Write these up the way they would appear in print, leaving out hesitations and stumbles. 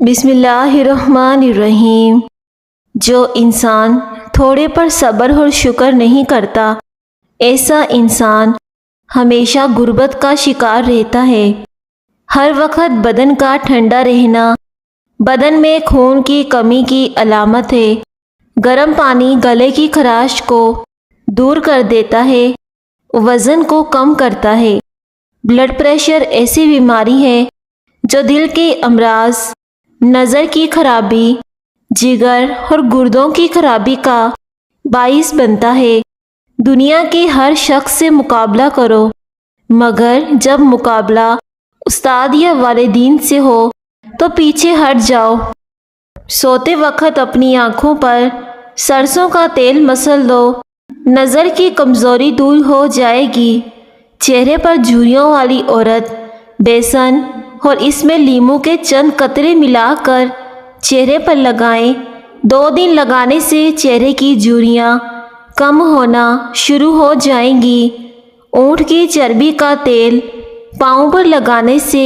بسم اللہ الرحمن الرحیم۔ جو انسان تھوڑے پر صبر اور شکر نہیں کرتا، ایسا انسان ہمیشہ غربت کا شکار رہتا ہے۔ ہر وقت بدن کا ٹھنڈا رہنا بدن میں خون کی کمی کی علامت ہے۔ گرم پانی گلے کی خراش کو دور کر دیتا ہے، وزن کو کم کرتا ہے۔ بلڈ پریشر ایسی بیماری ہے جو دل کے امراض، نظر کی خرابی، جگر اور گردوں کی خرابی کا باعث بنتا ہے۔ دنیا کے ہر شخص سے مقابلہ کرو، مگر جب مقابلہ استاد یا والدین سے ہو تو پیچھے ہٹ جاؤ۔ سوتے وقت اپنی آنکھوں پر سرسوں کا تیل مسل دو، نظر کی کمزوری دور ہو جائے گی۔ چہرے پر جھریوں والی عورت بیسن اور اس میں لیموں کے چند قطرے ملا کر چہرے پر لگائیں۔ 2 دن لگانے سے چہرے کی جھریاں کم ہونا شروع ہو جائیں گی۔ اونٹ کی چربی کا تیل پاؤں پر لگانے سے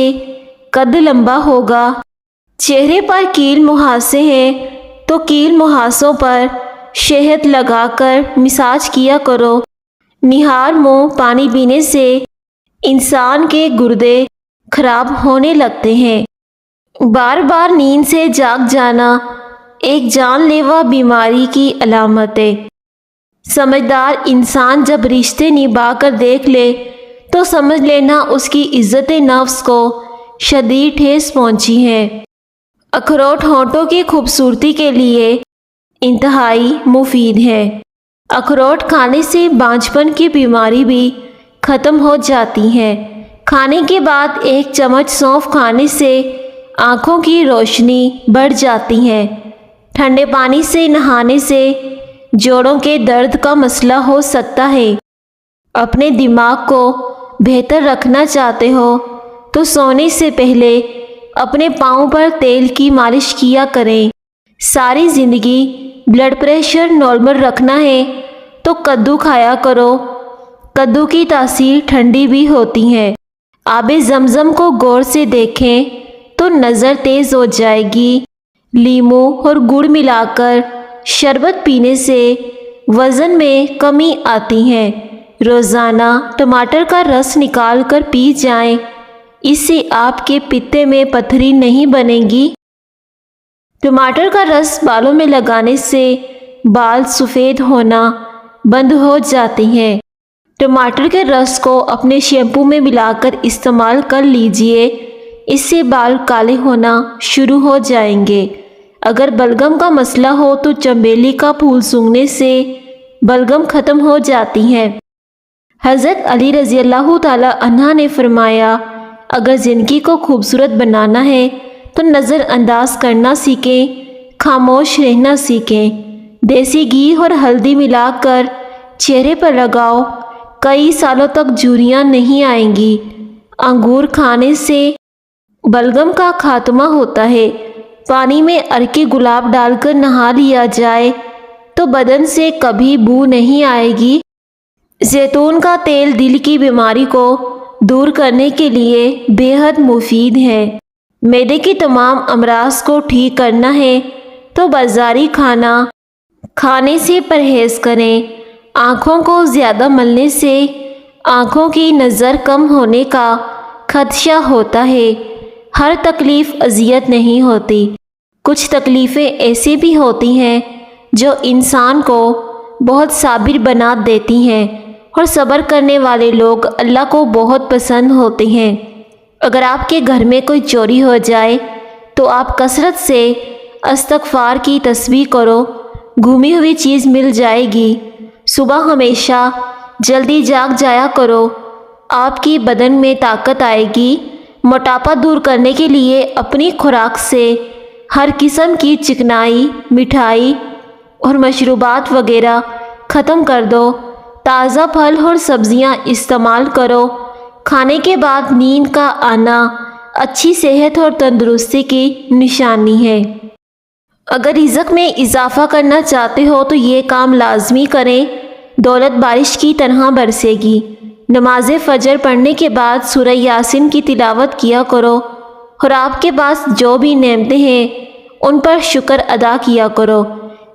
قد لمبا ہوگا۔ چہرے پر کیل مہاسے ہیں تو کیل مہاسوں پر شہد لگا کر مساج کیا کرو۔ نہار منہ پانی پینے سے انسان کے گردے خراب ہونے لگتے ہیں۔ بار بار نیند سے جاگ جانا ایک جان لیوا بیماری کی علامت ہے۔ سمجھدار انسان جب رشتے نبھا کر دیکھ لے تو سمجھ لینا اس کی عزت نفس کو شدید ٹھیس پہنچی ہے۔ اخروٹ ہونٹوں کی خوبصورتی کے لیے انتہائی مفید ہے۔ اخروٹ کھانے سے بانجھپن کی بیماری بھی ختم ہو جاتی ہے۔ کھانے کے بعد 1 چمچ سونف کھانے سے آنکھوں کی روشنی بڑھ جاتی ہے۔ ٹھنڈے پانی سے نہانے سے جوڑوں کے درد کا مسئلہ ہو سکتا ہے۔ اپنے دماغ کو بہتر رکھنا چاہتے ہو تو سونے سے پہلے اپنے پاؤں پر تیل کی مالش کیا کریں۔ ساری زندگی بلڈ پریشر نارمل رکھنا ہے تو کدو کھایا کرو۔ کدو کی تاثیر ٹھنڈی بھی ہوتی ہے۔ آب زمزم کو غور سے دیکھیں تو نظر تیز ہو جائے گی۔ لیموں اور گڑ ملا کر شربت پینے سے وزن میں کمی آتی ہے۔ روزانہ ٹماٹر کا رس نکال کر پی جائیں، اس سے آپ کے پتے میں پتھری نہیں بنے گی۔ ٹماٹر کا رس بالوں میں لگانے سے بال سفید ہونا بند ہو جاتے ہیں۔ ٹماٹر کے رس کو اپنے شیمپو میں ملا کر استعمال کر لیجئے، اس سے بال کالے ہونا شروع ہو جائیں گے۔ اگر بلغم کا مسئلہ ہو تو چنبیلی کا پھول سونگھنے سے بلغم ختم ہو جاتی ہے۔ حضرت علی رضی اللہ تعالی عنہ نے فرمایا، اگر زندگی کو خوبصورت بنانا ہے تو نظر انداز کرنا سیکھیں، خاموش رہنا سیکھیں۔ دیسی گھی اور ہلدی ملا کر چہرے پر لگاؤ، کئی سالوں تک جھریاں نہیں آئیں گی۔ انگور کھانے سے بلغم کا خاتمہ ہوتا ہے۔ پانی میں عرق گلاب ڈال کر نہا لیا جائے تو بدن سے کبھی بو نہیں آئے گی۔ زیتون کا تیل دل کی بیماری کو دور کرنے کے لیے بے حد مفید ہے۔ معدے کی تمام امراض کو ٹھیک کرنا ہے تو بازاری کھانا کھانے سے پرہیز کریں۔ آنکھوں کو زیادہ ملنے سے آنکھوں کی نظر کم ہونے کا خدشہ ہوتا ہے۔ ہر تکلیف اذیت نہیں ہوتی، کچھ تکلیفیں ایسی بھی ہوتی ہیں جو انسان کو بہت صابر بنا دیتی ہیں، اور صبر کرنے والے لوگ اللہ کو بہت پسند ہوتے ہیں۔ اگر آپ کے گھر میں کوئی چوری ہو جائے تو آپ کثرت سے استغفار کی تسبیح کرو، گمی ہوئی چیز مل جائے گی۔ صبح ہمیشہ جلدی جاگ جایا کرو، آپ کی بدن میں طاقت آئے گی۔ موٹاپا دور کرنے کے لیے اپنی خوراک سے ہر قسم کی چکنائی، مٹھائی اور مشروبات وغیرہ ختم کر دو۔ تازہ پھل اور سبزیاں استعمال کرو۔ کھانے کے بعد نیند کا آنا اچھی صحت اور تندرستی کی نشانی ہے۔ اگر رزق میں اضافہ کرنا چاہتے ہو تو یہ کام لازمی کریں، دولت بارش کی طرح برسے گی۔ نماز فجر پڑھنے کے بعد سورہ یاسین کی تلاوت کیا کرو، اور آپ کے پاس جو بھی نعمتیں ہیں ان پر شکر ادا کیا کرو۔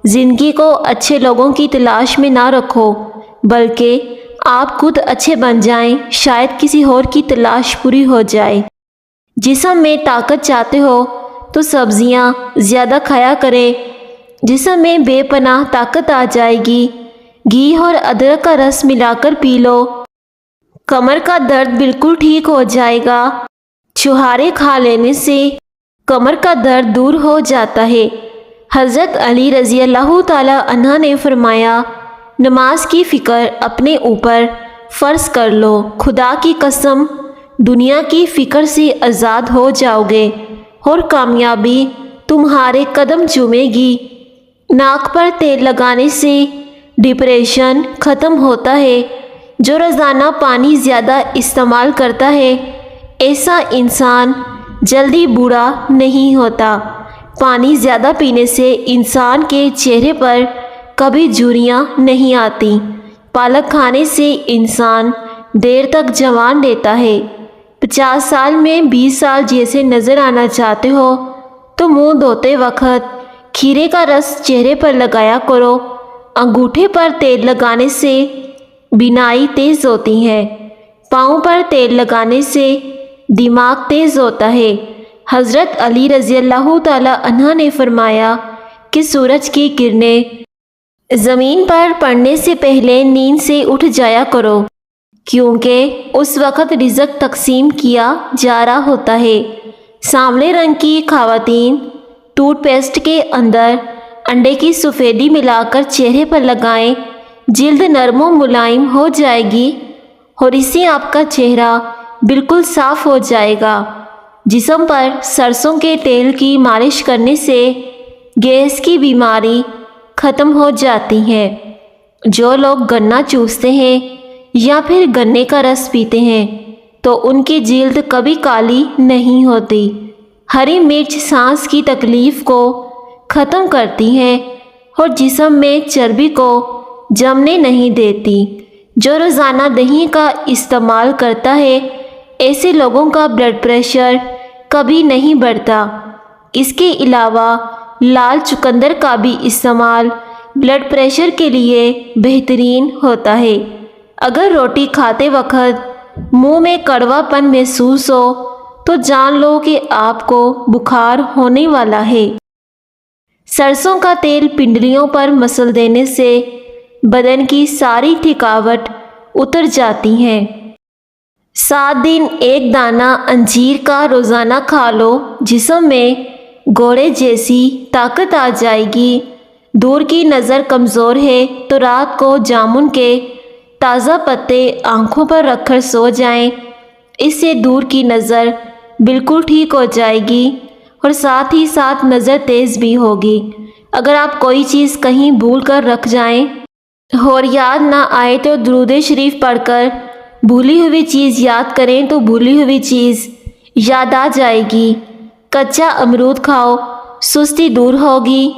زندگی کو اچھے لوگوں کی تلاش میں نہ رکھو، بلکہ آپ خود اچھے بن جائیں، شاید کسی اور کی تلاش پوری ہو جائے۔ جسم میں طاقت چاہتے ہو تو سبزیاں زیادہ کھایا کریں، جسم میں بے پناہ طاقت آ جائے گی۔ گھی اور ادرک کا رس ملا کر پی لو، کمر کا درد بالکل ٹھیک ہو جائے گا۔ چھہارے کھا لینے سے کمر کا درد دور ہو جاتا ہے۔ حضرت علی رضی اللہ تعالی عنہ نے فرمایا، نماز کی فکر اپنے اوپر فرض کر لو، خدا کی قسم دنیا کی فکر سے آزاد ہو جاؤ گے اور کامیابی تمہارے قدم چومے گی۔ ناک پر تیل لگانے سے ڈپریشن ختم ہوتا ہے۔ جو روزانہ پانی زیادہ استعمال کرتا ہے ایسا انسان جلدی بوڑھا نہیں ہوتا۔ پانی زیادہ پینے سے انسان کے چہرے پر کبھی جھریاں نہیں آتی۔ پالک کھانے سے انسان دیر تک جوان رہتا ہے۔ 50 سال میں 20 سال جیسے نظر آنا چاہتے ہو تو منہ دھوتے وقت کھیرے کا رس چہرے پر لگایا کرو۔ انگوٹھے پر تیل لگانے سے بینائی تیز ہوتی ہے۔ پاؤں پر تیل لگانے سے دماغ تیز ہوتا ہے۔ حضرت علی رضی اللہ تعالی عنہ نے فرمایا کہ سورج کی کرنیں زمین پر پڑنے سے پہلے نیند سے اٹھ جایا کرو، کیونکہ اس وقت رزق تقسیم کیا جا رہا ہوتا ہے۔ سانولے رنگ کی خواتین ٹوتھ پیسٹ کے اندر انڈے کی سفیدی ملا کر چہرے پر لگائیں، جلد نرم و ملائم ہو جائے گی اور اس سے آپ کا چہرہ بالکل صاف ہو جائے گا۔ جسم پر سرسوں کے تیل کی مالش کرنے سے گیس کی بیماری ختم ہو جاتی ہے۔ جو لوگ گنا چوستے ہیں یا پھر گنے کا رس پیتے ہیں تو ان کی جلد کبھی کالی نہیں ہوتی۔ ہری مرچ سانس کی تکلیف کو ختم کرتی ہے اور جسم میں چربی کو جمنے نہیں دیتی۔ جو روزانہ دہی کا استعمال کرتا ہے ایسے لوگوں کا بلڈ پریشر کبھی نہیں بڑھتا۔ اس کے علاوہ لال چقندر کا بھی استعمال بلڈ پریشر کے لیے بہترین ہوتا ہے۔ اگر روٹی کھاتے وقت منہ میں کڑوا پن محسوس ہو تو جان لو کہ آپ کو بخار ہونے والا ہے۔ سرسوں کا تیل پنڈلیوں پر مسل دینے سے بدن کی ساری تھکاوٹ اتر جاتی ہے۔ 7 دن ایک دانہ انجیر کا روزانہ کھا لو، جسم میں گھوڑے جیسی طاقت آ جائے گی۔ دور کی نظر کمزور ہے تو رات کو جامن کے تازہ پتے آنکھوں پر رکھ کر سو جائیں، اس سے دور کی نظر بالکل ٹھیک ہو جائے گی اور ساتھ ہی ساتھ نظر تیز بھی ہوگی۔ اگر آپ کوئی چیز کہیں بھول کر رکھ جائیں اور یاد نہ آئے تو درود شریف پڑھ کر بھولی ہوئی چیز یاد کریں تو بھولی ہوئی چیز یاد آ جائے گی۔ کچا امرود کھاؤ، سستی دور ہوگی۔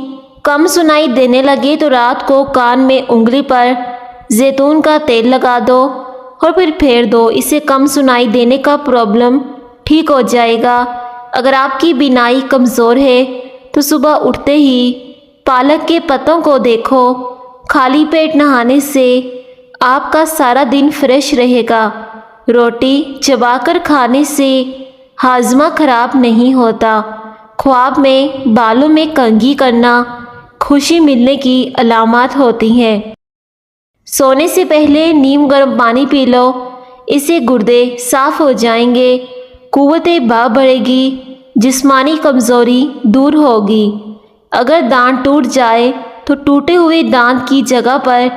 کم سنائی دینے لگے تو رات کو کان میں انگلی پر زیتون کا تیل لگا دو اور پھر پھیر دو، اس سے کم سنائی دینے کا پرابلم ٹھیک ہو جائے گا۔ اگر آپ کی بینائی کمزور ہے تو صبح اٹھتے ہی پالک کے پتوں کو دیکھو، خالی پیٹ نہانے سے آپ کا سارا دن فریش رہے گا۔ روٹی چبا کر کھانے سے ہاضمہ خراب نہیں ہوتا۔ خواب میں بالوں میں کنگھی کرنا خوشی ملنے کی علامات ہوتی ہیں۔ سونے سے پہلے نیم گرم پانی پی لو، اس سے گردے صاف ہو جائیں گے، قوت باہ بڑھے گی، جسمانی کمزوری دور ہوگی۔ اگر دانت ٹوٹ جائے تو ٹوٹے ہوئے دانت کی جگہ پر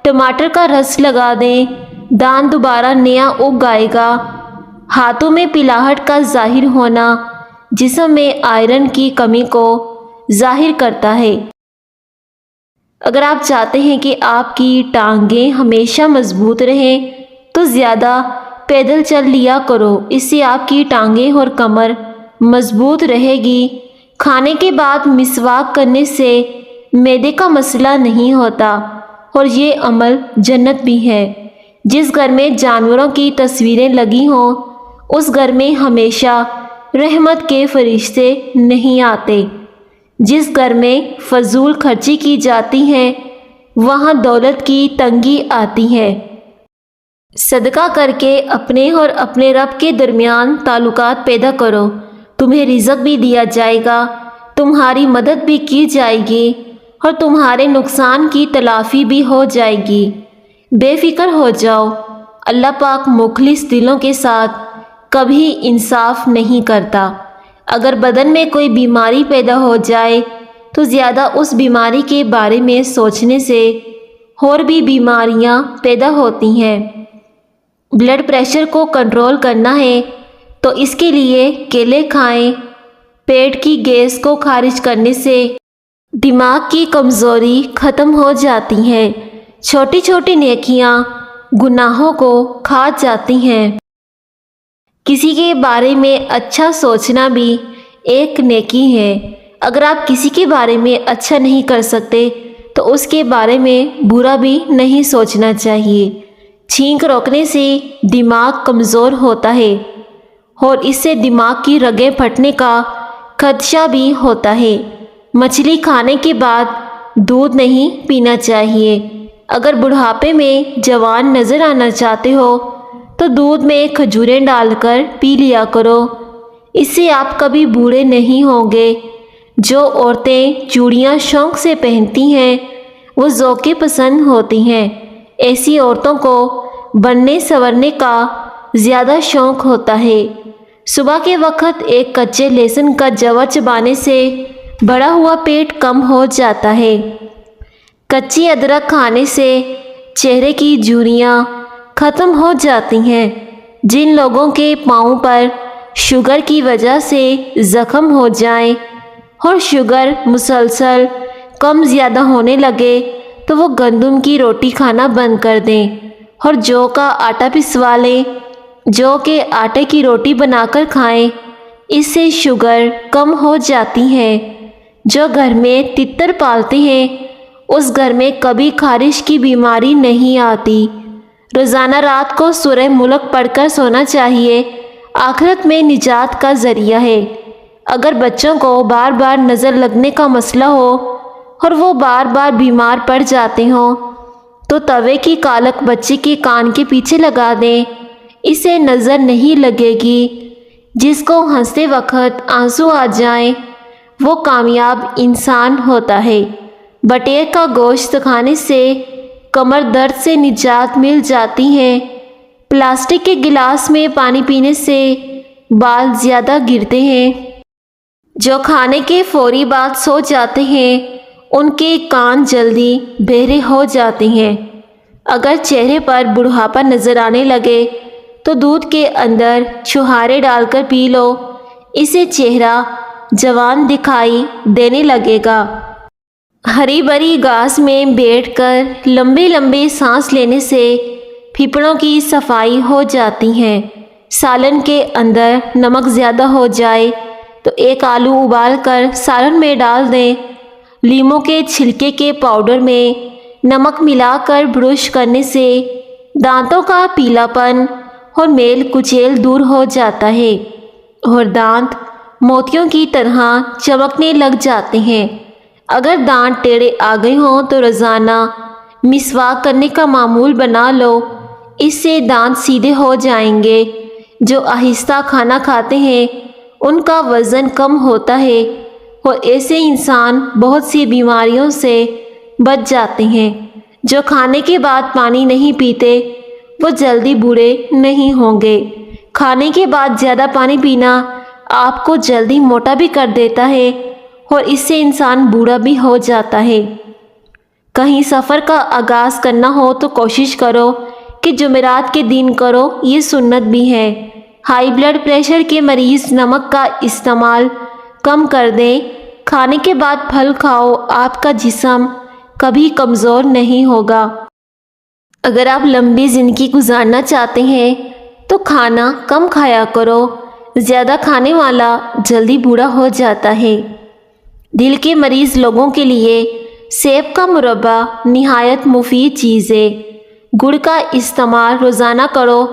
ٹماٹر کا رس لگا دیں، دانت دوبارہ نیا اگ آئے گا۔ ہاتھوں میں پلاہٹ کا ظاہر ہونا جسم میں آئرن کی کمی کو ظاہر کرتا ہے۔ اگر آپ چاہتے ہیں کہ آپ کی ٹانگیں ہمیشہ مضبوط رہیں تو زیادہ پیدل چل لیا کرو، اس سے آپ کی ٹانگیں اور کمر مضبوط رہے گی۔ کھانے کے بعد مسواک کرنے سے معدے کا مسئلہ نہیں ہوتا اور یہ عمل جنت بھی ہے۔ جس گھر میں جانوروں کی تصویریں لگی ہوں اس گھر میں ہمیشہ رحمت کے فرشتے نہیں آتے۔ جس گھر میں فضول خرچی کی جاتی ہے وہاں دولت کی تنگی آتی ہے۔ صدقہ کر کے اپنے اور اپنے رب کے درمیان تعلقات پیدا کرو، تمہیں رزق بھی دیا جائے گا، تمہاری مدد بھی کی جائے گی اور تمہارے نقصان کی تلافی بھی ہو جائے گی۔ بے فکر ہو جاؤ، اللہ پاک مخلص دلوں کے ساتھ کبھی انصاف نہیں کرتا۔ اگر بدن میں کوئی بیماری پیدا ہو جائے تو زیادہ اس بیماری کے بارے میں سوچنے سے اور بھی بیماریاں پیدا ہوتی ہیں۔ بلڈ پریشر کو کنٹرول کرنا ہے تو اس کے لیے کیلے کھائیں۔ پیٹ کی گیس کو خارج کرنے سے دماغ کی کمزوری ختم ہو جاتی ہے۔ چھوٹی چھوٹی نیکیاں گناہوں کو کھا جاتی ہیں۔ کسی کے بارے میں اچھا سوچنا بھی ایک نیکی ہے۔ اگر آپ کسی کے بارے میں اچھا نہیں کر سکتے تو اس کے بارے میں برا بھی نہیں سوچنا چاہیے۔ چھینک روکنے سے دماغ کمزور ہوتا ہے اور اس سے دماغ کی رگیں پھٹنے کا خدشہ بھی ہوتا ہے۔ مچھلی کھانے کے بعد دودھ نہیں پینا چاہیے۔ اگر بڑھاپے میں جوان نظر آنا چاہتے ہو تو دودھ میں کھجوریں ڈال کر پی لیا کرو، اس سے آپ کبھی بوڑھے نہیں ہوں گے۔ جو عورتیں چوڑیاں شوق سے پہنتی ہیں وہ ذوق پسند ہوتی ہیں۔ ایسی عورتوں کو بننے سنورنے کا زیادہ شوق ہوتا ہے۔ صبح کے وقت ایک کچے لہسن کا جوہ چبانے سے بڑا ہوا پیٹ کم ہو جاتا ہے۔ کچی ادرک کھانے سے چہرے کی جھریاں ختم ہو جاتی ہیں۔ جن لوگوں کے پاؤں پر شوگر کی وجہ سے زخم ہو جائیں اور شوگر مسلسل کم زیادہ ہونے لگے تو وہ گندم کی روٹی کھانا بند کر دیں اور جو کا آٹا پسوا لیں۔ جو کے آٹے کی روٹی بنا کر کھائیں، اس سے شوگر کم ہو جاتی ہے۔ جو گھر میں تتر پالتے ہیں اس گھر میں کبھی خارش کی بیماری نہیں آتی۔ روزانہ رات کو سورہ ملک پڑھ کر سونا چاہیے، آخرت میں نجات کا ذریعہ ہے۔ اگر بچوں کو بار بار نظر لگنے کا مسئلہ ہو اور وہ بار بار بیمار پڑ جاتے ہوں تو توے کی کالک بچے کے کان کے پیچھے لگا دیں، اسے نظر نہیں لگے گی۔ جس کو ہنستے وقت آنسو آ جائیں وہ کامیاب انسان ہوتا ہے۔ بٹیر کا گوشت کھانے سے کمر درد سے نجات مل جاتی ہے۔ پلاسٹک کے گلاس میں پانی پینے سے بال زیادہ گرتے ہیں۔ جو کھانے کے فوری بعد سو جاتے ہیں ان کے کان جلدی بہرے ہو جاتے ہیں۔ اگر چہرے پر بڑھاپا نظر آنے لگے تو دودھ کے اندر چھہارے ڈال کر پی لو، اسے چہرہ جوان دکھائی دینے لگے گا۔ ہری بھری گھاس میں بیٹھ کر لمبے لمبے سانس لینے سے پھیپھڑوں کی صفائی ہو جاتی ہے۔ سالن کے اندر نمک زیادہ ہو جائے تو ایک آلو ابال کر سالن میں ڈال دیں۔ لیموں کے چھلکے کے پاؤڈر میں نمک ملا کر برش کرنے سے دانتوں کا پیلا پن اور میل کچیل دور ہو جاتا ہے اور دانت موتیوں کی طرح چمکنے لگ جاتے ہیں۔ اگر دانت ٹیڑھے آ گئے ہوں تو روزانہ مسواک کرنے کا معمول بنا لو، اس سے دانت سیدھے ہو جائیں گے۔ جو آہستہ کھانا کھاتے ہیں ان کا وزن کم ہوتا ہے اور ایسے انسان بہت سی بیماریوں سے بچ جاتے ہیں۔ جو کھانے کے بعد پانی نہیں پیتے وہ جلدی بوڑھے نہیں ہوں گے۔ کھانے کے بعد زیادہ پانی پینا آپ کو جلدی موٹا بھی کر دیتا ہے اور اس سے انسان بوڑھا بھی ہو جاتا ہے۔ کہیں سفر کا آغاز کرنا ہو تو کوشش کرو کہ جمعرات کے دن کرو، یہ سنت بھی ہے۔ ہائی بلڈ پریشر کے مریض نمک کا استعمال کم کر دیں۔ کھانے کے بعد پھل کھاؤ، آپ کا جسم کبھی کمزور نہیں ہوگا۔ اگر آپ لمبی زندگی گزارنا چاہتے ہیں تو کھانا کم کھایا کرو، زیادہ کھانے والا جلدی بوڑھا ہو جاتا ہے۔ دل کے مریض لوگوں کے لیے سیب کا مربع نہایت مفید چیز ہے۔ گڑ کا استعمال روزانہ کرو،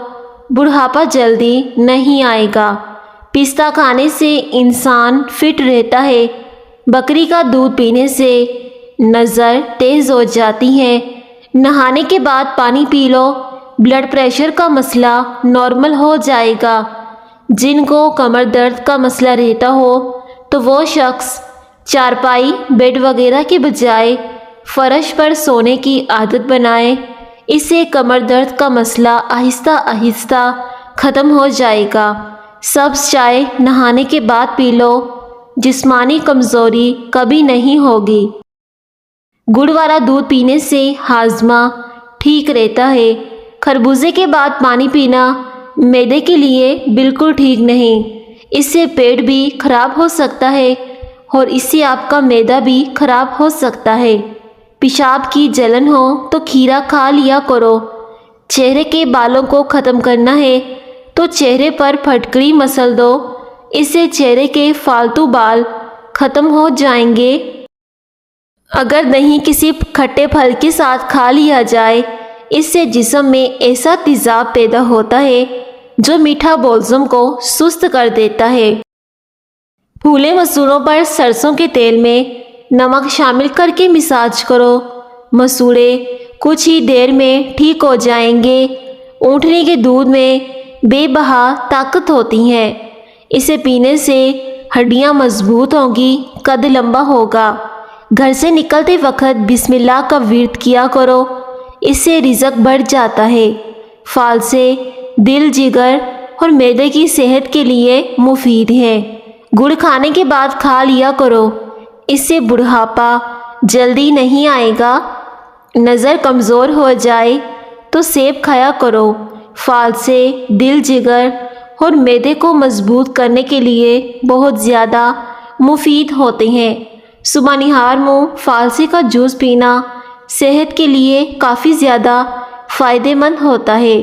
بڑھاپا جلدی نہیں آئے گا۔ پستہ کھانے سے انسان فٹ رہتا ہے۔ بکری کا دودھ پینے سے نظر تیز ہو جاتی ہے۔ نہانے کے بعد پانی پی لو، بلڈ پریشر کا مسئلہ نارمل ہو جائے گا۔ جن کو کمر درد کا مسئلہ رہتا ہو تو وہ شخص چارپائی، بیڈ وغیرہ کے بجائے فرش پر سونے کی عادت بنائے۔ اس سے کمر درد کا مسئلہ آہستہ آہستہ ختم ہو جائے گا۔ سبز چائے نہانے کے بعد پی لو، جسمانی کمزوری کبھی نہیں ہوگی۔ گڑ والا دودھ پینے سے ہاضمہ ٹھیک رہتا ہے۔ خربوزے کے بعد پانی پینا معدے کے لیے بالکل ٹھیک نہیں، اس سے پیٹ بھی خراب ہو سکتا ہے اور اس سے آپ کا معدہ بھی خراب ہو سکتا ہے۔ پیشاب کی جلن ہو تو کھیرا کھا لیا کرو۔ چہرے کے بالوں کو ختم کرنا ہے تو چہرے پر پھٹکری مسل دو، اس سے چہرے کے فالتو بال ختم ہو جائیں گے۔ اگر دہی کسی کھٹے پھل کے ساتھ کھا لیا جائے، اس سے جسم میں ایسا تیزاب پیدا ہوتا ہے جو میٹھا بولزم کو سست کر دیتا ہے۔ پھولے مسوڑوں پر سرسوں کے تیل میں نمک شامل کر کے مساج کرو، مسوڑے کچھ ہی دیر میں ٹھیک ہو جائیں گے۔ اونٹنی کے دودھ میں بے بہا طاقت ہوتی ہے، اسے پینے سے ہڈیاں مضبوط ہوں گی، قد لمبا ہوگا۔ گھر سے نکلتے وقت بسم اللہ کا ورد کیا کرو، اس سے رزق بڑھ جاتا ہے۔ فالسے دل، جگر اور معدے کی صحت کے لیے مفید ہے۔ گڑ کھانے کے بعد کھا لیا کرو، اس سے بڑھاپا جلدی نہیں آئے گا۔ نظر کمزور ہو جائے تو سیب کھایا کرو۔ فالسے دل، جگر اور معدے کو مضبوط کرنے کے لیے بہت زیادہ مفید ہوتے ہیں۔ صبح نہار منہ فالسے کا جوس پینا صحت کے لیے کافی زیادہ فائدہ مند ہوتا ہے۔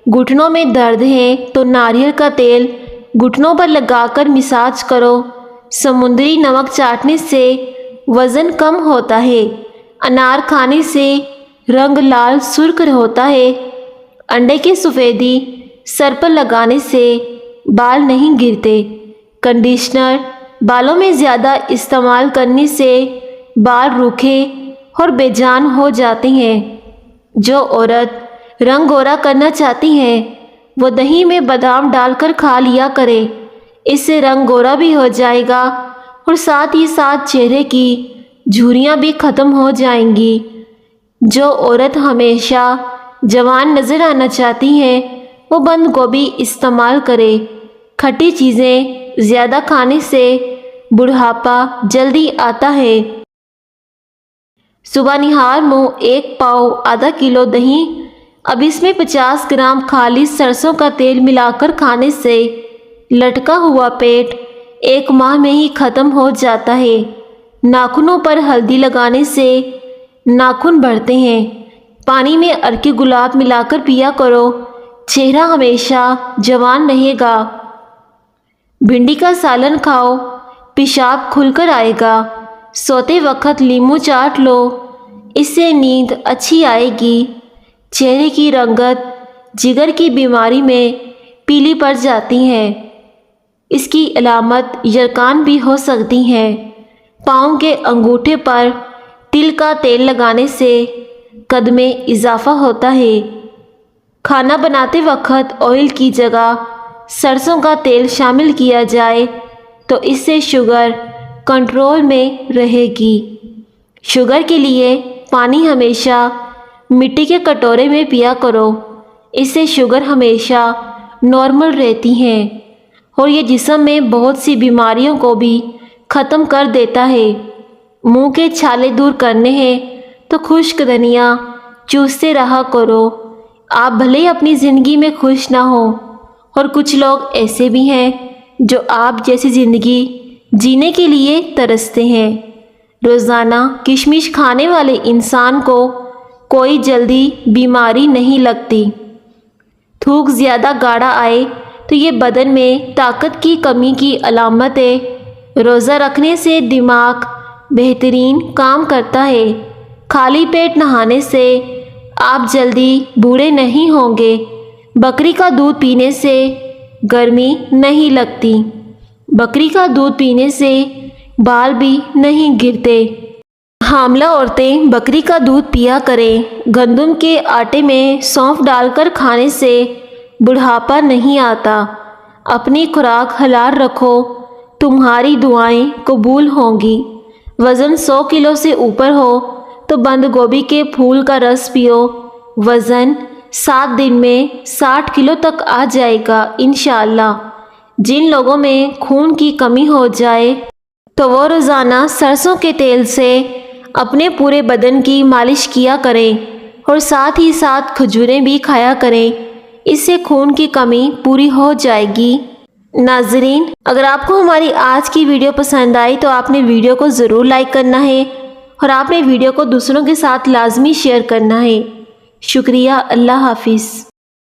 گھٹنوں میں درد ہے تو ناریل کا تیل گھٹنوں پر لگا کر مساج کرو۔ سمندری نمک چاٹنے سے وزن کم ہوتا ہے۔ انار کھانے سے رنگ لال سرخ ہوتا ہے۔ انڈے کی سفیدی سر پر لگانے سے بال نہیں گرتے۔ کنڈیشنر بالوں میں زیادہ استعمال کرنے سے بال روکھے اور بے جان ہو جاتے ہیں۔ جو عورت رنگ گورا کرنا چاہتی ہے وہ دہی میں بادام ڈال کر کھا لیا کرے، اس سے رنگ گورا بھی ہو جائے گا اور ساتھ ہی ساتھ چہرے کی جھریاں بھی ختم ہو جائیں گی۔ جو عورت ہمیشہ جوان نظر آنا چاہتی ہے وہ بند گوبھی استعمال کرے۔ کھٹی چیزیں زیادہ کھانے سے بڑھاپا جلدی آتا ہے۔ صبح نہار منہ 1 پاؤ آدھا کلو دہی، اب اس میں 50 گرام خالص سرسوں کا تیل ملا کر کھانے سے لٹکا ہوا پیٹ 1 ماہ میں ہی ختم ہو جاتا ہے۔ ناخنوں پر ہلدی لگانے سے ناخن بڑھتے ہیں۔ پانی میں عرق گلاب ملا کر پیا کرو، چہرہ ہمیشہ جوان رہے گا۔ بھنڈی کا سالن کھاؤ، پیشاب کھل کر آئے گا۔ سوتے وقت لیمو چاٹ لو، اس سے نیند اچھی آئے گی۔ چہرے کی رنگت جگر کی بیماری میں پیلی پڑ جاتی ہے، اس کی علامت یرقان بھی ہو سکتی ہے۔ پاؤں کے انگوٹھے پر تل کا تیل لگانے سے قد میں اضافہ ہوتا ہے۔ کھانا بناتے وقت آئل کی جگہ سرسوں کا تیل شامل کیا جائے تو اس سے شوگر کنٹرول میں رہے گی۔ شوگر کے لیے پانی ہمیشہ مٹی کے کٹورے میں پیا کرو، اس سے شوگر ہمیشہ نارمل رہتی ہے اور یہ جسم میں بہت سی بیماریوں کو بھی ختم کر دیتا ہے۔ منہ کے چھالے دور کرنے ہیں تو خشک دھنیا چوستے رہا کرو۔ آپ بھلے اپنی زندگی میں خوش نہ ہو، اور کچھ لوگ ایسے بھی ہیں جو آپ جیسی زندگی جینے کے لیے ترستے ہیں۔ روزانہ کشمش کھانے والے انسان کو کوئی جلدی بیماری نہیں لگتی۔ تھوک زیادہ گاڑھا آئے تو یہ بدن میں طاقت کی کمی کی علامت ہے۔ روزہ رکھنے سے دماغ بہترین کام کرتا ہے۔ خالی پیٹ نہانے سے آپ جلدی بوڑھے نہیں ہوں گے۔ بکری کا دودھ پینے سے گرمی نہیں لگتی۔ بکری کا دودھ پینے سے بال بھی نہیں گرتے۔ حاملہ عورتیں بکری کا دودھ پیا کریں۔ گندم کے آٹے میں سونف ڈال کر کھانے سے بڑھاپا نہیں آتا۔ اپنی خوراک حلال رکھو، تمہاری دعائیں قبول ہوں گی۔ وزن 100 کلو سے اوپر ہو تو بند گوبھی کے پھول کا رس پیو، وزن 7 دن میں 60 کلو تک آ جائے گا انشاءاللہ۔ جن لوگوں میں خون کی کمی ہو جائے تو وہ روزانہ سرسوں کے تیل سے اپنے پورے بدن کی مالش کیا کریں اور ساتھ ہی ساتھ کھجوریں بھی کھایا کریں، اس سے خون کی کمی پوری ہو جائے گی۔ ناظرین، اگر آپ کو ہماری آج کی ویڈیو پسند آئی تو آپ نے ویڈیو کو ضرور لائک کرنا ہے اور آپ نے ویڈیو کو دوسروں کے ساتھ لازمی شیئر کرنا ہے۔ شکریہ، اللہ حافظ۔